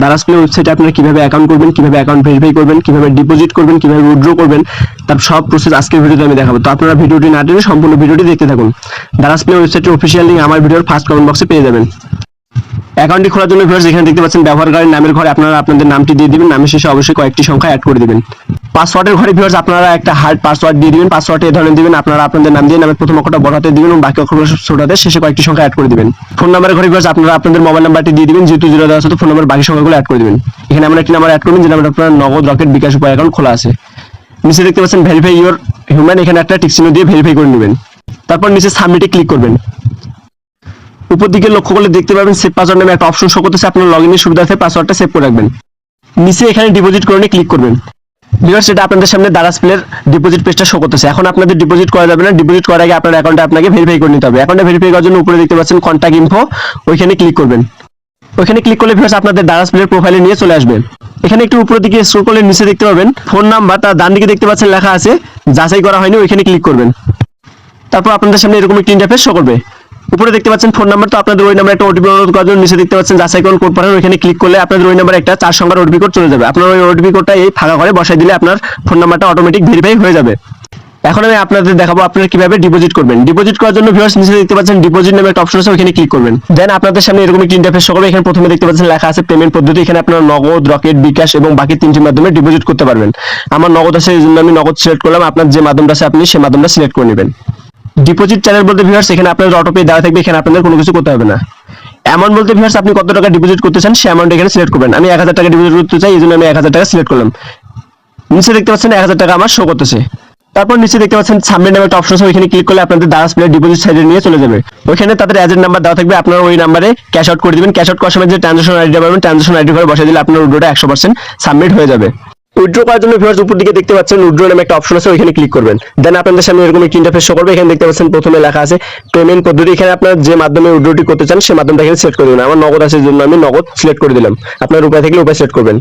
Daraz play ওয়েবসাইটে আপনারা কিভাবে অ্যাকাউন্ট করবেন, কিভাবে অ্যাকাউন্ট ভেরিফাই করবেন, কিভাবে ডিপোজিট করবেন, কিভাবে উইথড্র করবেন, তার সব প্রসেস আজকের ভিডিওতে আমি দেখাবো। তো আপনারা ভিডিওটি না টেনে সম্পূর্ণ ভিডিওটি দেখতে থাকুন। দারাজ প্লে ওয়েবসাইটের অফিসিয়াল লিংক আমার ভিডিওর ফার্স্ট কমেন্ট বক্সে পেয়ে যাবেন। অ্যাকাউন্টটি খোলার জন্য ভিউয়ার্স এখানে দেখতে পাচ্ছেন ব্যবহারকারীর নামের ঘরে আপনারা আপনাদের নামটি দিয়ে দিবেন, নামের শেষে অবশ্যই কয়েকটি সংখ্যা অ্যাড করে দিবেন। পাসওয়ার্ডের ঘরে ভিউয়ার্স আপনারা একটা হার্ড পাসওয়ার্ড দিয়ে দিবেন। পাসওয়ার্ডে এই ধরনের দিবেন, আপনারা আপনাদের নাম দিয়ে নামের প্রথম অক্ষরটা বড় হাতে দিবেন এবং বাকি অক্ষরগুলো ছোট হাতে, শেষে কয়েকটি সংখ্যা অ্যাড করে দিবেন। ফোন নাম্বারের ঘরে ভিউয়ার্স আপনারা আপনাদের মোবাইল নাম্বারটি দিয়ে দিবেন, যেহেতু 0 দেওয়া আছে তো ফোন নাম্বার বাকি সংখ্যাগুলো অ্যাড করে দিবেন। এখানে আমরা একটি নাম্বার অ্যাড করবেন যে নাম্বারটা আপনার নগদ, রকেট, বিকাশ, উপায় অ্যাকাউন্ট খোলা আছে। নিচে দেখতে পাচ্ছেন ভেরিফাই ইওর হিউম্যান, এখানে একটা টিক চিহ্ন দিয়ে ভেরিফাই করে নেবেন। তারপর নিচে সাবমিটে ক্লিক করবেন। উপর দিকে লক্ষ্য করলে দেখতে পাবেন সেভ পাসওয়ার্ড নামে একটা অপশন শো করতেছে, আপনার লগইনের সুবিধার্থে পাসওয়ার্ডটা সেভ করে রাখবেন। নিচে এখানে ডিপোজিট করে ক্লিক করবেন। ভিউয়ার্স এটা আপনাদের সামনে দারাজ প্লের ডিপোজিট পেজটা শো করতেছে। এখন আপনাদের ডিপোজিট করা যাবে না, ডিপোজিট করার আগে আপনার অ্যাকাউন্টে আপনাকে ভেরিফাই করে নিতে হবে। অ্যাকাউন্টে ভেরিফাই করার জন্য উপরে দেখতে পাচ্ছেন কন্টাক্ট ইনফো, ওইখানে ক্লিক করবেন। ওইখানে ক্লিক করলে ভিউয়ার্স আপনাদের দারাজ প্লের প্রোফাইলে নিয়ে চলে আসবে। এখানে একটু উপরের দিকে স্ক্রল করলে নিচে দেখতে পাবেন ফোন নাম্বার, তার ডান দিকে দেখতে পাচ্ছেন লেখা আছে যাচাই করা হয়নি, ওইখানে ক্লিক করবেন। তারপর আপনাদের সামনে এরকম একটি ইন্টারফেস শো করবে। উপরে দেখতে পাচ্ছেন ফোন নাম্বার, তো আপনাদের ওই নাম্বারে একটা ওটিপি অনুরোধ করার জন্য নিচে দেখতে পাচ্ছেন যাচাইকরণ কোড পাঠান, ওইখানে ক্লিক করলে আপনাদের ওই নাম্বারে একটা 4 সংখ্যার ওটিপি কোড চলে যাবে। আপনার ওই ওটিপি কোডটা এই ফাঁকা ঘরে বসাই দিলে আপনার ফোন নাম্বারটা অটোমেটিক ভেরিফাই হয়ে যাবে। এখন আমি আপনাদের দেখাবো আপনারা কিভাবে ডিপোজিট করবেন। ডিপোজিট করার জন্য ভিউয়ার্স নিচে দেখতে পাচ্ছেন ডিপোজিট নামে একটা অপশন আছে, ওখানে ক্লিক করবেন। দেন আপনাদের সামনে এরকম একটি ইন্টারফেস শো করবে। এখানে প্রথমে দেখতে পাচ্ছেন লেখা আছে পেমেন্ট পদ্ধতি, এখানে আপনারা নগদ, রকেট, বিকাশ এবং বাকি 3টির মাধ্যমে ডিপোজিট করতে পারবেন। আমার নগদ আছে, এই জন্য আমি নগদ সিলেক্ট করলাম। আপনার যে মাধ্যমটা আছে আপনি সেই মাধ্যমটা সিলেক্ট করে নেবেন। ডিপোজিট চ্যানেল বলতে ভিউয়ার্স এখানে আপনাদের অটোপে দেওয়া থাকবে, এখানে আপনাদের কোনো কিছু করতে হবে না। অ্যামাউন্ট বলতে ভিউয়ার্স আপনি কত টাকা ডিপোজিট করতে চান সেই অ্যামাউন্ট এখানে সিলেক্ট করবেন। আমি 1000 টাকা ডিপোজিট করতে চাই, এই জন্য আমি 1000 টাকা সিলেক্ট করলাম। নিচে দেখতে পাচ্ছেন 1000 টাকা আমার শো করতেছে। তারপর নিচে দেখতে পাচ্ছেন সাবমিট নামে একটা অপশন আছে, ওইখানে ক্লিক করলে আপনাদের দারাজ প্লে ডিপোজিট সাইডে নিয়ে চলে যাবে। ওইখানে তাদের এজেন্ট নাম্বার দেওয়া থাকবে, আপনারা ওই নাম্বারে ক্যাশ আউট করে দিবেন। ক্যাশ আউট করার সময় যে ট্রানজাকশন আইডি পাবেন, ট্রানজাকশন আইডি ঘরে বসাই দিলে আপনার উইথড্রটা 100% সাবমিট হয়ে যাবে। উইথড্র করার জন্য ভিউয়ার্স উপর দিকে দেখতে পাচ্ছেন উইথড্র নামে একটা অপশন আছে, ওইখানে ক্লিক করবেন। দেন আপনাদের সামনে এরকম একটা ইন্টারফেস শো করবে। এখানে দেখতে পাচ্ছেন প্রথমে লেখা আছে পেমেন্ট পদ্ধতি, এখানে আপনার যে মাধ্যমে উইথড্রটি করতে চান সেই মাধ্যমটা এখানে সিলেক্ট করে দিবেন। আমার নগদ আছে, এই জন্য আমি নগদ সিলেক্ট করে দিলাম। আপনার উপায় থাকলে উপায় সিলেক্ট করবেন।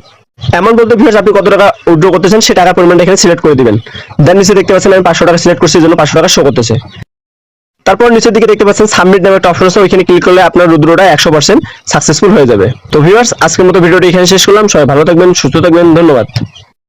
এমন বলতে ভিউয়ার্স আপনি কত টাকা উইথড্র করতে চান সেই টাকার পরিমাণটা এখানে সিলেক্ট করে দিবেন। দেন নিচে দেখতে পাচ্ছেন আমি 500 টাকা সিলেক্ট করছি, এই জন্য 500 টাকা শো করতেছে। তারপর নিচের দিকে দেখতে পাচ্ছেন সাবমিট নামে একটা অপশন আছে, ওইখানে ক্লিক করলে আপনার উইথড্রটা 100% সাকসেসফুল হয়ে যাবে। তো ভিউয়ার্স আজকের মতো ভিডিওটি এখানে শেষ করলাম। সবাই ভালো থাকবেন, সুস্থ থাকবেন, ধন্যবাদ।